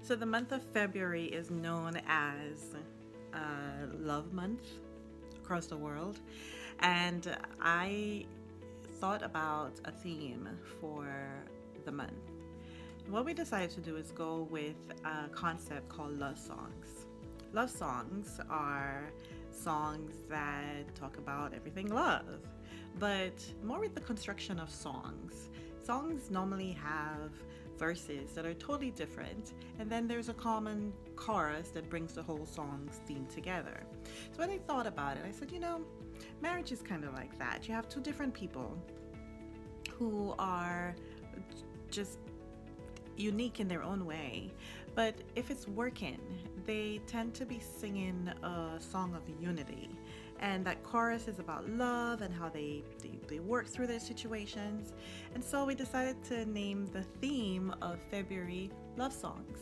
So the month of February is known as Love Month across the world, and I thought about a theme for the month. What we decided to do is go with a concept called love songs. Love songs are songs that talk about everything love, but more with the construction of songs. Songs normally have verses that are totally different, and then there's a common chorus that brings the whole song's theme together. So when I thought about it, I said, marriage is kind of like that. You have two different people who are just unique in their own way, but if it's working, they tend to be singing a song of unity, and that chorus is about love and how they work through their situations. And so we decided to name the theme of February love songs.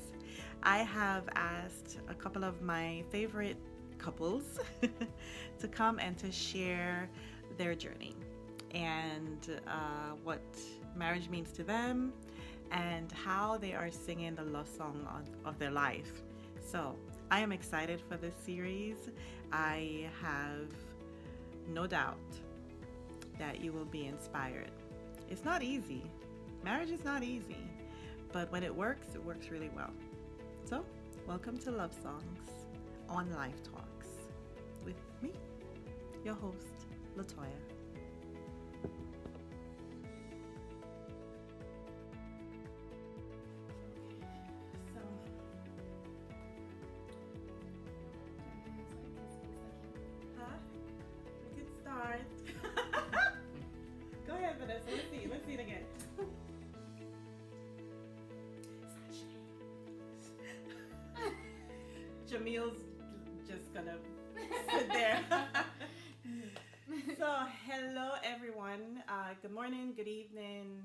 I have asked a couple of my favorite couples to come and to share their journey and what marriage means to them and how they are singing the love song of their life. So I am excited for this series. I have no doubt that you will be inspired. It's not easy. Marriage is not easy, but when it works really well. So welcome to Love Songs on Life Talks with me, your host, Latoya. Go ahead, Vanessa. Let's see it again. Jamil's just gonna sit there. So, hello everyone. Good morning, good evening,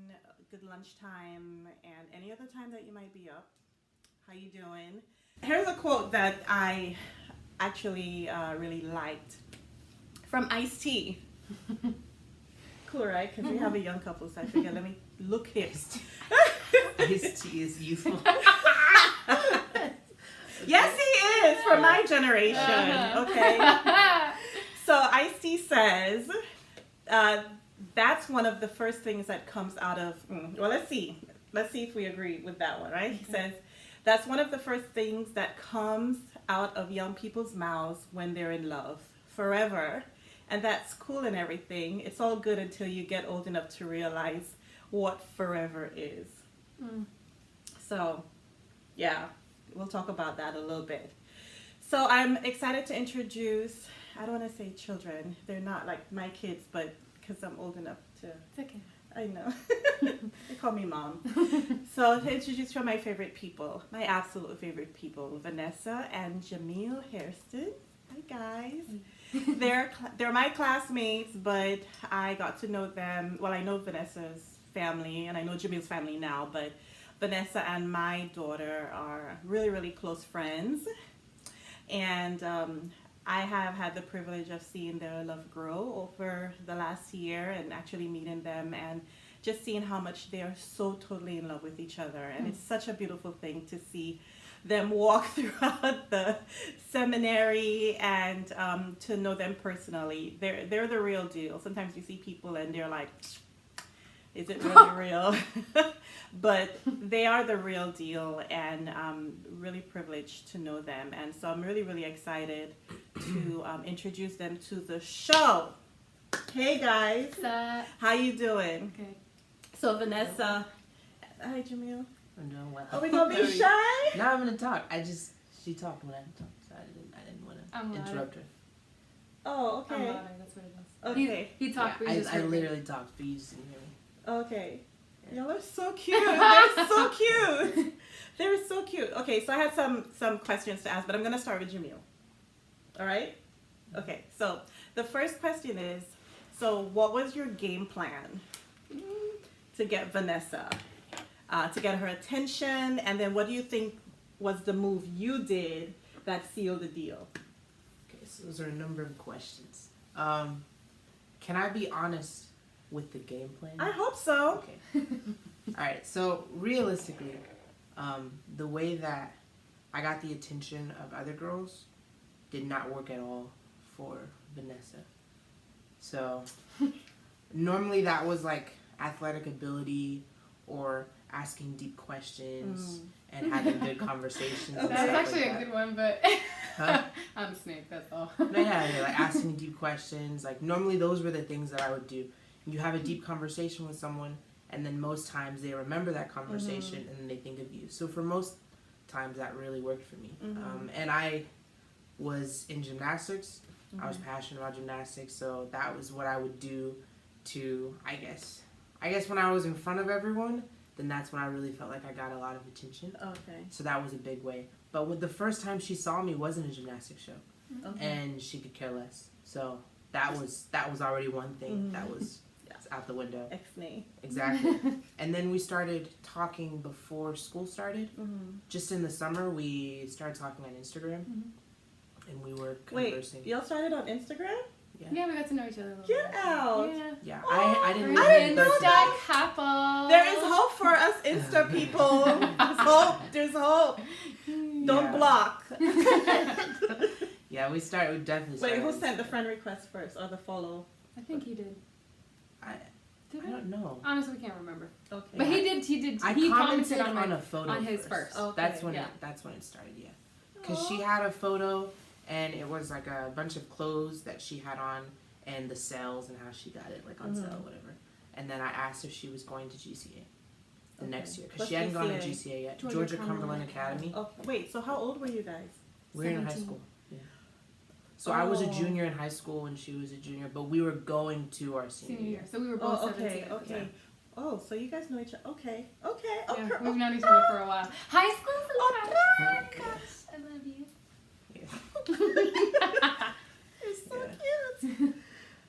good lunchtime, and any other time that you might be up. How you doing? Here's a quote that I actually really liked from Ice-T. Cool, right? Because we have a young couple, so I figured let me look hip. Ice-T is youthful. Yes, he is for my generation. Okay. So Ice-T says that's one of the first things that comes out of. Well, let's see if we agree with that one, right? He says that's one of the first things that comes out of young people's mouths when they're in love forever. And that's cool and everything. It's all good until you get old enough to realize what forever is. So, yeah, we'll talk about that a little bit. So I'm excited to introduce, I don't want to say children. They're not like my kids, but because I'm old enough to. It's okay. I know. They call me mom. So to introduce one of my favorite people, my absolute favorite people, Vanessa and Jamil Hairston. Hi, guys. They're my classmates, but I got to know them. Well, I know Vanessa's family, and I know Jamil's family now, but Vanessa and my daughter are really, really close friends. And I have had the privilege of seeing their love grow over the last year and actually meeting them and just seeing how much they are so totally in love with each other. And it's such a beautiful thing to see them walk throughout the seminary and to know them personally. They're the real deal. Sometimes you see people and they're like, is it really real? But they are the real deal, and I'm really privileged to know them. And so I'm really, really excited to introduce them to the show. Hey guys, how you doing? Okay. So Vanessa, hi Jamil. I'm doing well. Are we gonna be shy? No, I'm gonna talk. She talked when I talked, so I didn't want to interrupt her. Oh, okay. I'm louding, that's what it is. Okay. He talked, Yeah, but you just I heard me. literally talked, but you just didn't hear me. Okay. Y'all are so cute. They're so cute. They're so cute. Okay, so I had some questions to ask, but I'm gonna start with Jamil. All right? Okay. So the first question is, so what was your game plan to get Vanessa, to get her attention, and then what do you think was the move you did that sealed the deal? Okay, so those are a number of questions. Can I be honest with the game plan? I hope so. Okay. All right. So realistically, the way that I got the attention of other girls did not work at all for Vanessa. So normally that was like athletic ability or asking deep questions and having good conversations. And That's stuff actually like a that. good one, but Huh? I'm a snake, that's all. No, yeah, like asking deep questions. Like normally those were the things that I would do. You have a deep conversation with someone, and then most times they remember that conversation and then they think of you. So for most times that really worked for me. And I was in gymnastics. I was passionate about gymnastics, so that was what I would do to, I guess when I was in front of everyone, then that's when I really felt like I got a lot of attention. Okay. So that was a big way. But with the first time she saw me was in a gymnastics show, and she could care less. So that was already one thing that was out the window. Ex-nay. Exactly. And then we started talking before school started. Just in the summer, we started talking on Instagram, and we were conversing. Wait, y'all started on Instagram? Yeah, we got to know each other a little Get bit. out. Yeah. Yeah, Oh, I didn't. We're I an didn't know Insta that. couple. There is hope for us Insta people. There's hope. There's hope. Don't block. Yeah, we definitely started. Wait, who on sent the Instagram. friend request first or the follow? I think he did. I Did don't know. Honestly, we can't remember. Okay. But he did. I He commented on on a photo on his first. Okay, That's when yeah. that's when it started. Yeah, because she had a photo and it was like a bunch of clothes that she had on and the sales and how she got it like on sale or whatever. And then I asked if she was going to GCA the next year because What's she hadn't gone to GCA? GCA yet. Georgia Georgia Cumberland Cumberland Academy. Okay. Wait, so how old were you guys? We were in high 17. school. Yeah. So I was a Oh. junior in high school and she was a junior, but we were going to our senior year. So we were both Oh, 17 okay, at the okay. time. Oh, so you guys know each other. Okay, okay. Yeah, Okay. we've known each other for a while. High school sweetheart. Yes. I love you. Yeah. It's so Yeah. cute.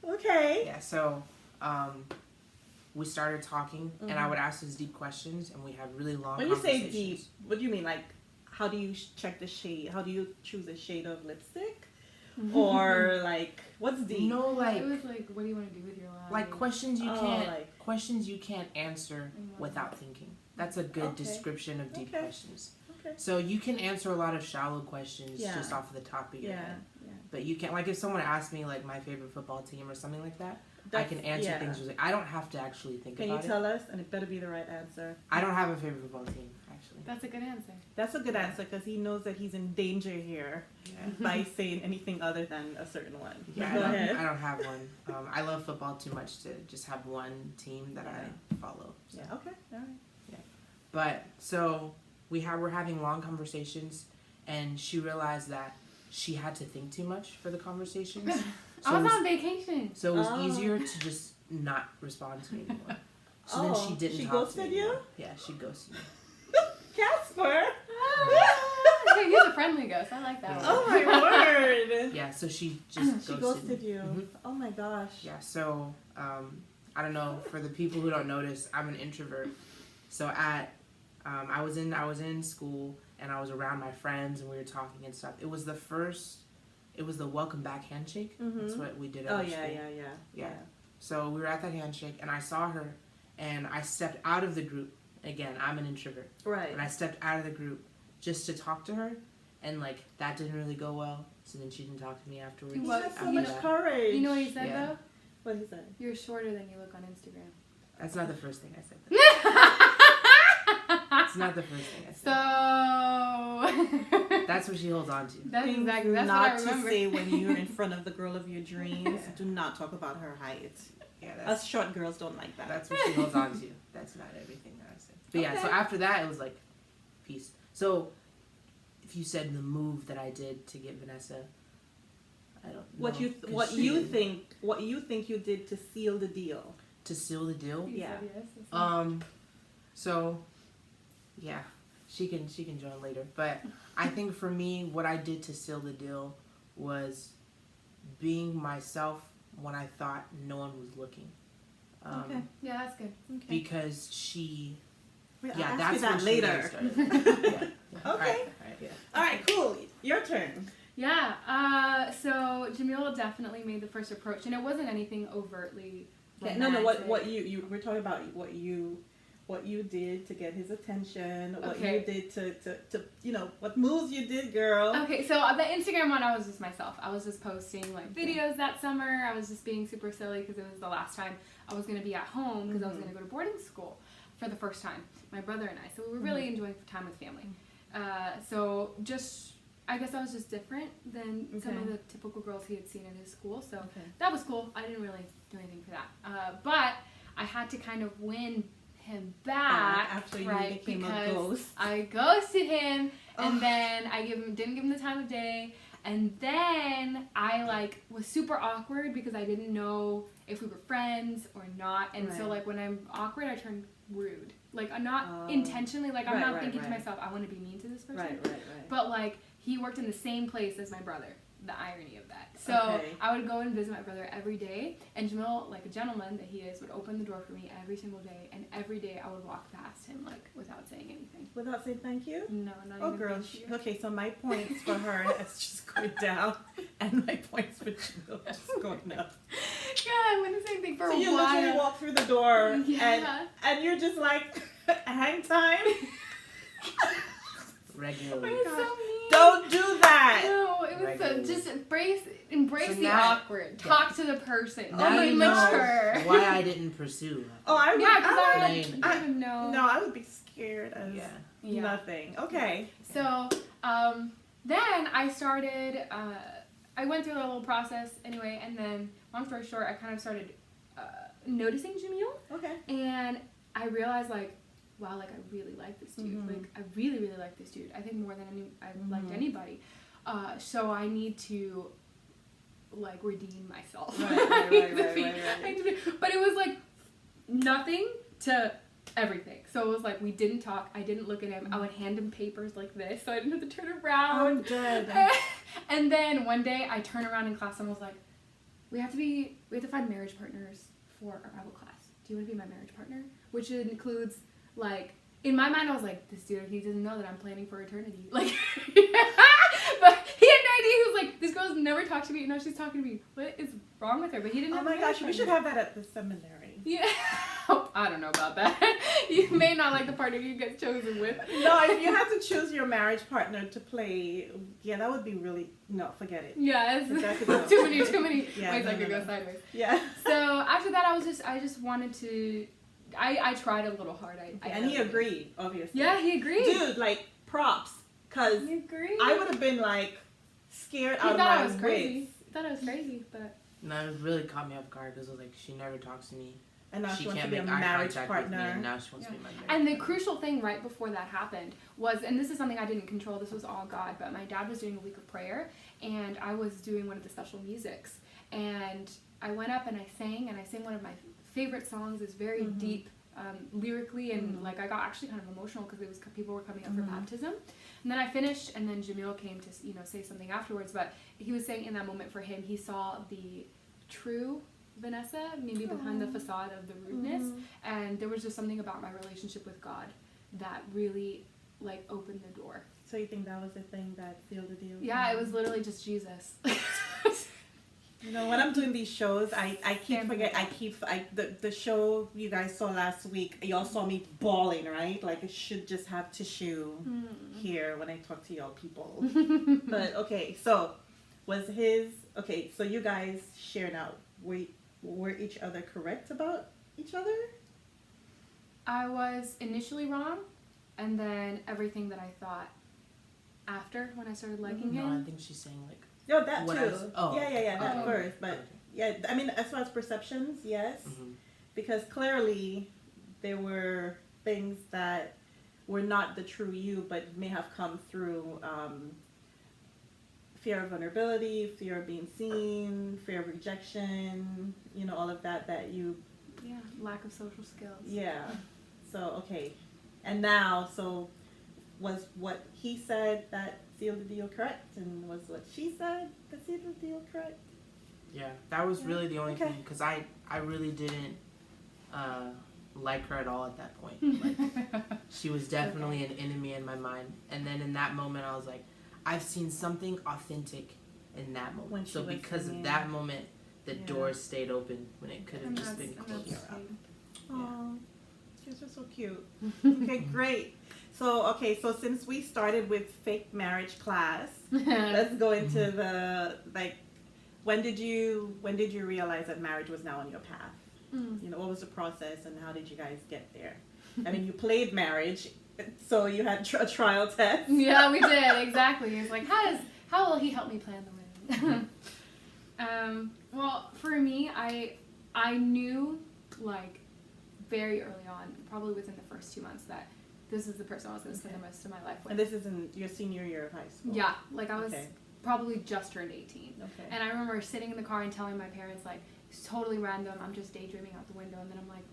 Okay. Yeah, so we started talking, and I would ask these deep questions, and we had really long When you say conversations. deep, what do you mean? Like, how do you check the shade? How do you choose a shade of lipstick? Or like, what's deep? No, like It was like, what do you want to do with your life? like questions you Oh, can't like- questions you can't answer without thinking. That's a good Okay. description of deep Okay. questions. Okay. So you can answer a lot of shallow questions Yeah. just off of the top of your Yeah. head. Yeah. But you can't, like, if someone asked me like my favorite football team or something like that, I can answer yeah. things. Like, I don't have to actually think Can you about it. tell us? And it better be the right answer. I don't have a favorite football team actually. That's a good answer. That's a good answer because he knows that he's in danger here Yeah. by saying anything other than a certain one. Yeah, Go ahead. I don't have one. I love football too much to just have one team that I follow. So. Yeah. Okay. All right. But so we're having long conversations, and she realized that she had to think too much for the conversations. So I it was was, on vacation. so it was Oh. easier to just not respond to me anymore. So then she didn't She talk to ghosted me you? anymore. Yeah, she ghosted me. Casper. Hey, he's a friendly ghost. I like that Yeah. Oh my word. Yeah, so she just She ghosted ghosted me. you. Mhm. Oh my gosh. Yeah, so I don't know, for the people who don't notice, I'm an introvert. So at I was in school and I was around my friends and we were talking and stuff. It was the welcome back handshake. That's what we did at Oh our yeah, school. yeah. So we were at that handshake and I saw her and I stepped out of the group. Again, I'm an introvert. Right. And I stepped out of the group just to talk to her, and like that didn't really go well. So then she didn't talk to me afterwards. You Well, have so after much that. courage. You know what he said Yeah. though? What he said? You're shorter than you look on Instagram. That's not the first thing I said. It's not the first thing I said. So That's what she holds on to. that's Things exactly that's not what I remember. to say when you're in front of the girl of your dreams. Do not talk about her height. Yeah, Us short girls don't like that. that's what she holds on to. That's not everything that I said. But yeah, so Okay. after that, it was like, peace. So, if you said the move that I did to get Vanessa, I don't know. what you 'cause what she you didn't. think you did to seal the deal. To seal the deal? He Yeah. said yes, that's So, yeah, she can join later. But I think for me, what I did to seal the deal was being myself when I thought no one was looking. Okay. yeah, that's good. Okay. Because she, Wait, yeah, I'll that's ask you when that she later. really started. Yeah. All Okay. right, yeah. All right, cool. Your turn. Yeah. So Jamil definitely made the first approach, and it wasn't anything overtly. No, what romantic. you we're talking about what you what you did to get his attention, what Okay. you did to what moves you did, girl. Okay, so the Instagram one, I was just myself. I was just posting like videos that summer. I was just being super silly because it was the last time I was going to be at home because I was going to go to boarding school for the first time, my brother and I. So we were really enjoying time with family. So just, I guess I was just different than some of the typical girls he had seen at his school. So that was cool. I didn't really do anything for that. But I had to kind of win him back after you right, became because a ghost. I ghosted him, and then I didn't give him the time of day, and then I like was super awkward because I didn't know if we were friends or not, and so like when I'm awkward, I turn rude. Like I'm not intentionally, like I'm not thinking to myself, I want to be mean to this person. Right. But like he worked in the same place as my brother. The irony of that. So I would go and visit my brother every day, and Jamil, like a gentleman that he is, would open the door for me every single day, and every day I would walk past him like without saying anything. Without saying thank you? No, not Oh, even girl. thank you. Okay, so my points for her is just going down, and my points for Jamil are just going up. Yeah, I went the same thing for So a you while. literally walk through the door, Yeah. and you're just like, hang time? Regularly. It's so mean. Don't do that! No, it was Regularly. just embrace So the now- awkward. Talk to the person. Now Don't you be know mature. why I didn't pursue. Oh, I would. Yeah, because I Lame. didn't know. No, I would be scared as Yeah. nothing. Okay. So, then I started, I went through a little process anyway, and then, long story short, I kind of started noticing Jamil, Okay. and I realized, like, wow, like, I really like this dude. Like, I really, really like this dude. I think more than I've liked anybody. So I need to, like, redeem myself. Right. I need to- but it was, like, nothing to everything. So it was like, we didn't talk. I didn't look at him. I would hand him papers like this, so I didn't have to turn around. I'm dead. And then one day I turned around in class and was like, we have to find marriage partners for our Bible class. Do you want to be my marriage partner? Which includes, like, in my mind I was like, this dude, he doesn't know that I'm planning for eternity. Like, but he had no idea. He was like, this girl's never talked to me. No, she's talking to me. What is wrong with her? But he didn't Oh have my a marriage gosh, we partner. should have that at the seminary. Yeah. I don't know about that. You may not like the partner you get chosen with. No, if you had to choose your marriage partner to play, yeah, that would be really, no, forget it. Yeah, it's Exactly. too many Yeah, ways no, I could no, go no. sideways. Yeah. So after that, I just wanted to, I tried a little hard. And he agreed, obviously. Yeah, he agreed. Dude, like, props. Because He agreed. I would have been, like, scared He out of thought my I was crazy. wits. He thought I was crazy, but No, it really caught me off guard because I was like, she never talks to me. And now she wants to can't be a make eye marriage contact with me, partner. and now she wants to be my marriage And the partner. crucial thing right before that happened was, and this is something I didn't control, this was all God, but my dad was doing a week of prayer, and I was doing one of the special musics. And I went up and I sang one of my favorite songs. It's very deep lyrically, and like I got actually kind of emotional because it was people were coming up for baptism. And then I finished, and then Jamil came to say something afterwards. But he was saying in that moment for him, he saw the true Vanessa, maybe behind the facade of the rudeness, and there was just something about my relationship with God that really like opened the door. So you think that was the thing that sealed the deal? Yeah, it was literally just Jesus. You know, when I'm doing these shows, I keep Can't forget. forget. The show you guys saw last week. Y'all saw me bawling, right? Like, it should just have tissue here when I talk to y'all people. But okay, so so you guys share now. Were each other correct about each other? I was initially wrong, and then everything that I thought after when I started liking No, I him. think she's saying like. No, that What too. else? Oh. Yeah, that Oh. first. But yeah, I mean, as far as perceptions, yes. Because clearly there were things that were not the true you, but may have come through fear of vulnerability, fear of being seen, fear of rejection, all of that you, Yeah, lack of social skills. yeah. So, okay. And now, so was what he said that sealed the deal correct? And was what she said that sealed the deal correct? Yeah, that was really the only Okay. thing because I really didn't like her at all at that point. Like, she was definitely an enemy in my mind. And then in that moment, I was like, I've seen something authentic in that moment. When she So was because singing. of that moment, the Yeah. doors stayed open when it could have And just that's, been and that's closed. sweet. Oh, This is so cute. Okay, great. So since we started with fake marriage class, let's go into the when did you realize that marriage was now on your path? You know, what was the process and how did you guys get there? I mean, you played marriage, so you had a trial test. Yeah, we did, exactly. It's like, how will he help me plan the wedding? Well, for me, I knew, like, very early on, probably within the first 2 months, that this is the person I was going to spend the rest of my life with. And this is in your senior year of high school? Yeah, like I was probably just turned 18. Okay. And I remember sitting in the car and telling my parents, like, it's totally random, I'm just daydreaming out the window, and then I'm like,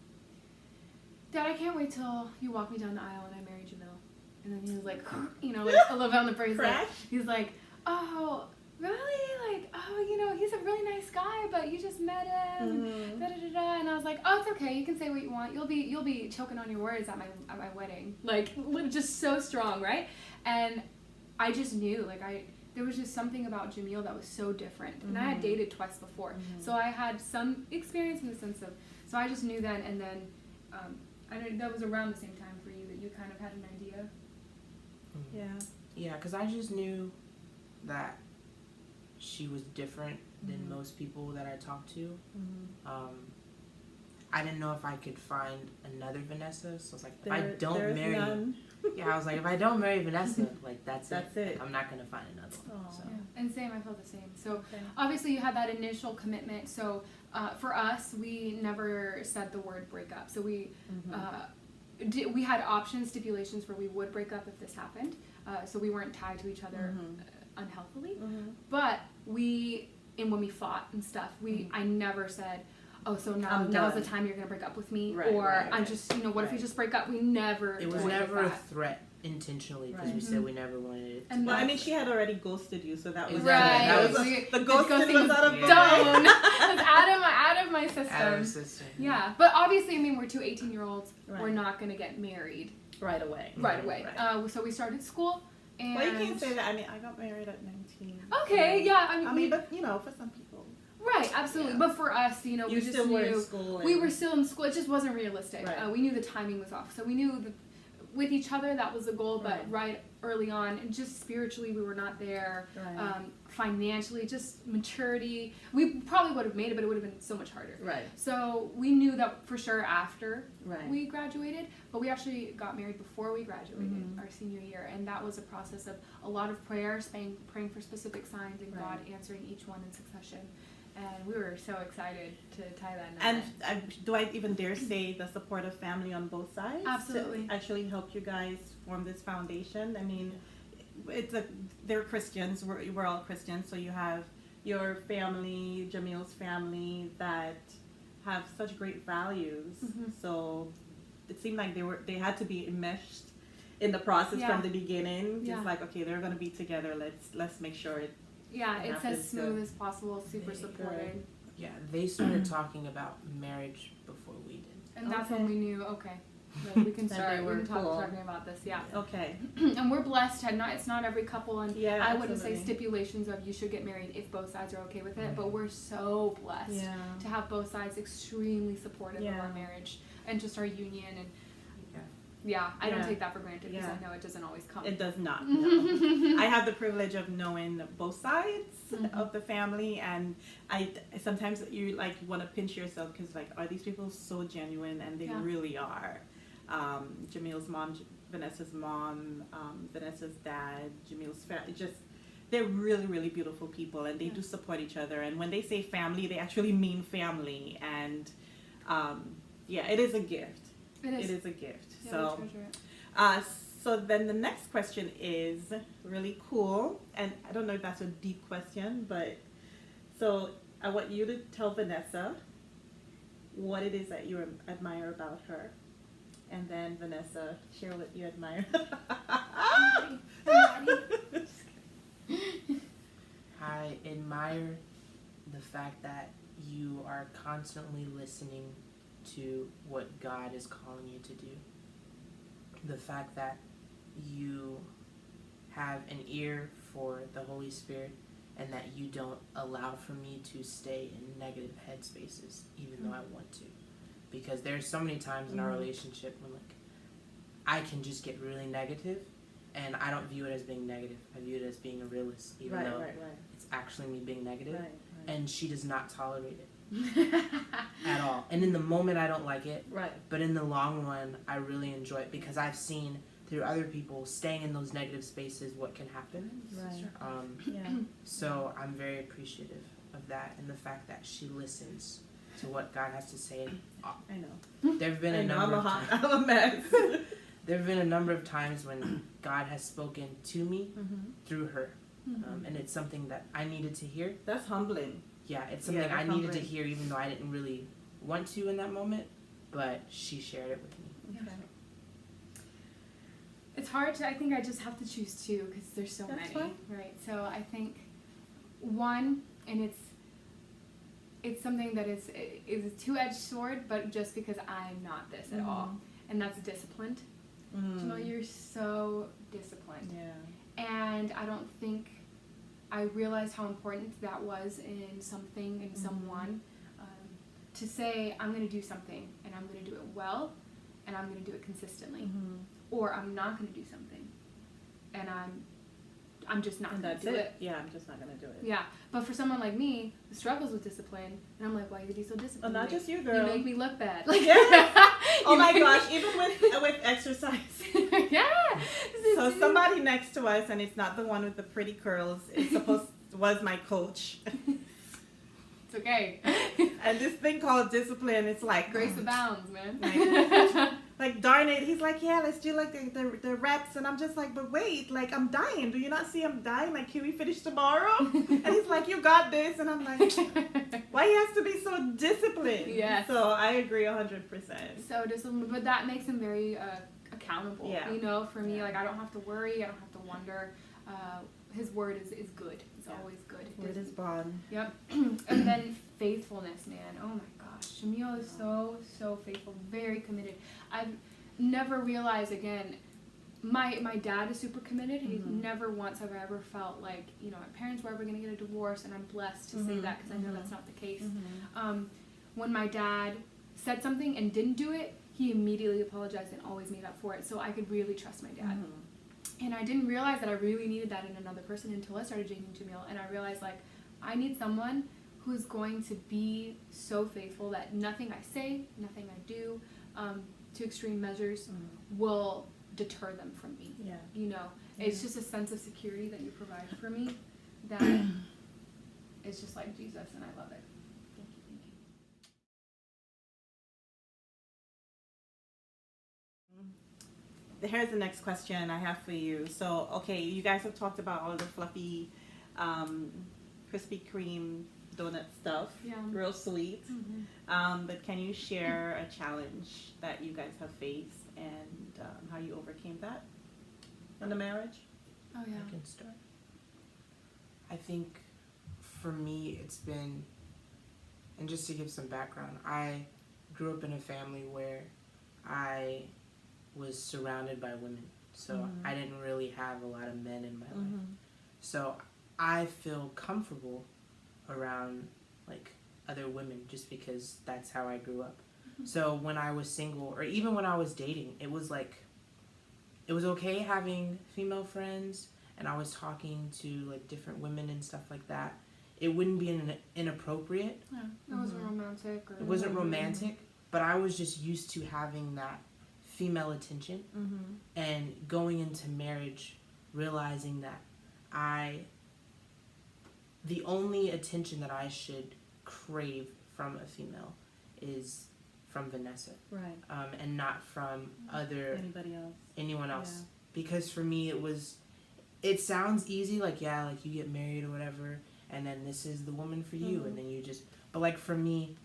Dad, I can't wait till you walk me down the aisle and I marry Jamil. And then he was like, you know, like a little bit on the bracelet. He's like, oh, really? Like, oh, you know, he's a really nice guy, but you just met him. And, da-da-da-da. And I was like, oh, it's okay. You can say what you want. You'll be choking on your words at my wedding. Like, just so strong, right? And I just knew, like, there was just something about Jamil that was so different. And I had dated twice before. So I had some experience in the sense of, so I just knew then, and then, I know that was around the same time for you that you kind of had an idea. Yeah, because I just knew that she was different than most people that I talked to. I didn't know if I could find another Vanessa, so I was like, if I don't marry, I was like, if I don't marry Vanessa, like that's it. I'm not gonna find another one. So. Yeah. And same, I felt the same. So obviously you had that initial commitment. So for us, we never said the word break up. So we we had options, stipulations where we would break up if this happened. So we weren't tied to each other unhealthily. But when we fought and stuff, I never said, oh, so now's the time you're going to break up with me. I'm just, you know, what if we just break up? We never. It was never a threat intentionally because we said we never wanted it. And well, I mean, she had already ghosted you, so that was the ghosting was out of done. It was out of my system. Out of system. Yeah, but obviously, I mean, we're two 18-year-olds. We're not going to get married right away. So we started school. And well, you can't say that. I mean, I got married at 19. Okay, yeah. I mean, but you know, for some people. Right, absolutely. Yeah. But for us, you know, we just knew in school we were still in school. It just wasn't realistic. We knew the timing was off, so we knew that with each other that was the goal. But right early on, and just spiritually, we were not there. Financially, just maturity, we probably would have made it, but it would have been so much harder. So we knew that for sure after we graduated, but we actually got married before we graduated our senior year, and that was a process of a lot of prayers, praying for specific signs, and God answering each one in succession. And we were so excited to tie that knot. And do I even dare say the support of family on both sides? Absolutely. To actually help you guys form this foundation. I mean, they're Christians. We're all Christians. So you have your family, Jamil's family, that have such great values. So it seemed like they had to be enmeshed in the process from the beginning. Just like, okay, they're going to be together. Let's make sure it. Yeah, it's as smooth as possible, super supported. Yeah, they started talking about marriage before we did. And that's when we knew, okay, like we can start talking about this, Okay. And we're blessed, it's not every couple, and I wouldn't say absolutely. stipulations of you should get married if both sides are okay with it, but we're so blessed to have both sides extremely supportive of our marriage and just our union, and I don't take that for granted because I know it doesn't always come. It does not. No. I have the privilege of knowing both sides of the family, and I sometimes you want to pinch yourself because are these people so genuine, and they really are. Jamil's mom, Vanessa's mom, Vanessa's dad, Jamil's family, they're really, really beautiful people, and they do support each other. And when they say family, they actually mean family, and it is a gift. It is a gift. So then the next question is really cool, and I don't know if that's a deep question, but so I want you to tell Vanessa what it is that you admire about her, and then Vanessa, share what you admire. I admire the fact that you are constantly listening to what God is calling you to do. The fact that you have an ear for the Holy Spirit, and that you don't allow for me to stay in negative headspaces even though I want to. because there's so many times in our relationship when like I can just get really negative, and I don't view it as being negative. I view it as being a realist, even though it's actually me being negative. And she does not tolerate it at all. And in the moment, I don't like it. But in the long run, I really enjoy it because I've seen through other people staying in those negative spaces what can happen. So I'm very appreciative of that and the fact that she listens to what God has to say. I know. There have been a number of times. I'm a mess. There have been a number of times when God has spoken to me through her. And it's something that I needed to hear. That's humbling. Yeah, it's something I needed to hear even though I didn't really want to in that moment, but she shared it with me. Okay. It's hard to, I think I just have to choose two because there's so many, right? So I think one, and it's something that is a two-edged sword, but just because I'm not this at all, and that's disciplined. Jamil, you're so disciplined. And I don't think I realized how important that was in something, in someone, to say, I'm going to do something, and I'm going to do it well, and I'm going to do it consistently. Or I'm not going to do something, and I'm just not going to do it. Yeah, I'm just not going to do it. Yeah, but for someone like me who struggles with discipline, and I'm like, why you be so disciplined? Not just you, girl. You make me look bad. Like, oh my gosh, even with exercise. So somebody next to us, and it's not the one with the pretty curls. It's was my coach. It's okay. And this thing called discipline, it's like grace abounds, man. Like darn it, he's like, yeah, let's do like the reps, and I'm just like, but wait, like I'm dying. Do you not see I'm dying? Like, can we finish tomorrow? And he's like, you got this, and I'm like, why he has to be so disciplined? Yes. So I agree 100%. So disciplined, but that makes him very accountable. You know, for me, like I don't have to worry, I don't have to wonder. His word is good. It's always good. Word is bond. Yep. And then faithfulness, man. Oh my gosh, Jamil is so faithful, very committed. I've never realized again. My dad is super committed. He's never once have I ever felt like, you know, my parents were ever going to get a divorce, and I'm blessed to say that because I know that's not the case. When my dad said something and didn't do it, he immediately apologized and always made up for it. So I could really trust my dad. And I didn't realize that I really needed that in another person until I started dating Jamil, and I realized like I need someone who's going to be so faithful that nothing I say, nothing I do, to extreme measures will deter them from me. You know, it's just a sense of security that you provide for me that is just like Jesus, and I love it. Thank you. Here's the next question I have for you. So, okay, you guys have talked about all the fluffy, Krispy Kreme donut stuff. Real sweet. But can you share a challenge that you guys have faced and how you overcame that in the marriage? Oh, yeah. I can start. I think for me it's been, and just to give some background, I grew up in a family where I was surrounded by women. So I didn't really have a lot of men in my life. So I feel comfortable around like other women just because that's how I grew up. So when I was single, or even when I was dating, it was like, it was okay having female friends, and I was talking to like different women and stuff like that. It wouldn't be inappropriate. It wasn't romantic. It wasn't romantic, but I was just used to having that female attention, and going into marriage realizing that the only attention that I should crave from a female is from Vanessa, and not from anyone else. Because for me it sounds easy, like like you get married or whatever, and then this is the woman for you, and then you just, but like for me,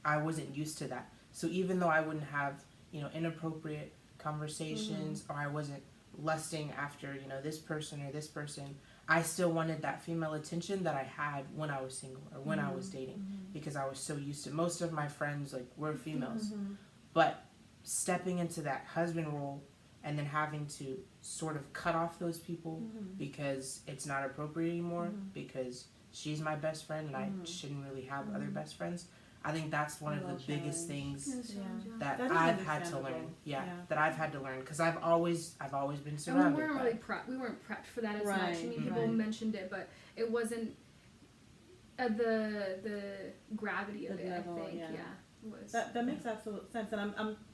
I wasn't used to that. So even though I wouldn't have, you know, inappropriate conversations, or I wasn't lusting after, you know, this person or this person, I still wanted that female attention that I had when I was single or when I was dating, because I was so used to, most of my friends like were females, but stepping into that husband role and then having to sort of cut off those people because it's not appropriate anymore, because she's my best friend and I shouldn't really have other best friends. I think that's one of the biggest things that That is I've had to learn. understandable. That I've had to learn because I've always been And surrounded. we weren't by really prepped. We weren't prepped for that as much. Right, I mean, people right. mentioned it, but it wasn't the gravity of The it. level, I think, yeah. was. That makes absolute sense, and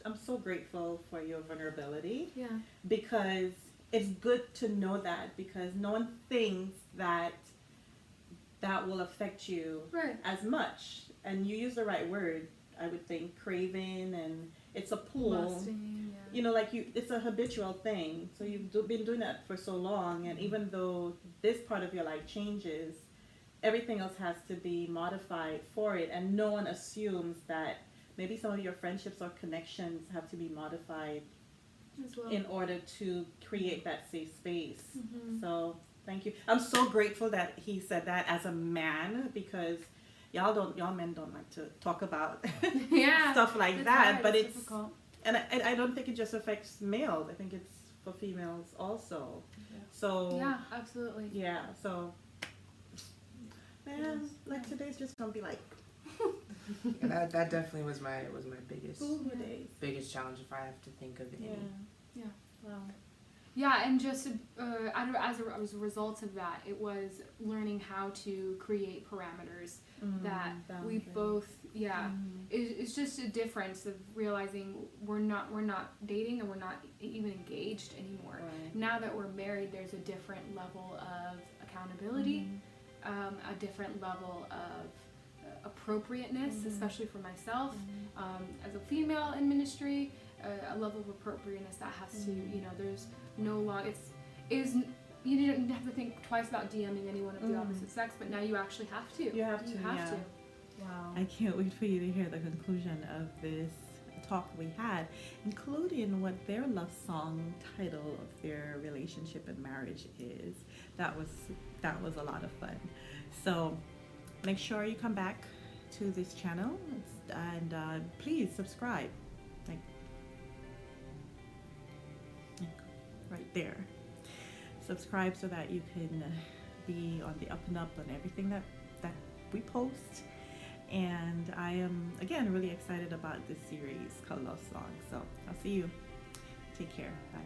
I'm so grateful for your vulnerability, Yeah. because it's good to know that, because no one thinks that will affect you Right. as much. And you use the right word, I would think, craving, and it's a pull. Lusting, You know, like it's a habitual thing. So you've been doing that for so long, and even though this part of your life changes, everything else has to be modified for it, and no one assumes that maybe some of your friendships or connections have to be modified as well. in order to create that safe space. Mhm. So thank you. I'm so grateful that he said that as a man, because y'all men don't like to talk about Yeah. stuff like It's that, hard, but it's it's difficult. and I don't think it just affects males. I think it's for females also. So Yeah, absolutely. yeah, so man, like today's just gonna be like And that definitely was my biggest boo days. biggest challenge if I have to think of any. Yeah. Wow. Yeah, and just as a result of that, it was learning how to create parameters that we boundaries. both, it's just a difference of realizing we're not dating and we're not even engaged anymore. Right. Now that we're married, there's a different level of accountability, a different level of appropriateness, especially for myself, as a female in ministry, a level of appropriateness that has to, there's no long, you didn't have to think twice about DMing anyone of the opposite sex, but now you actually have to. You have to, You have yeah. to. Wow. I can't wait for you to hear the conclusion of this talk we had, including what their love song title of their relationship and marriage is. That was a lot of fun. So make sure you come back to this channel and please subscribe. Like right there. Subscribe so that you can be on the up and up on everything that we post. And I am, again, really excited about this series called Love Song. So I'll see you. Take care. Bye.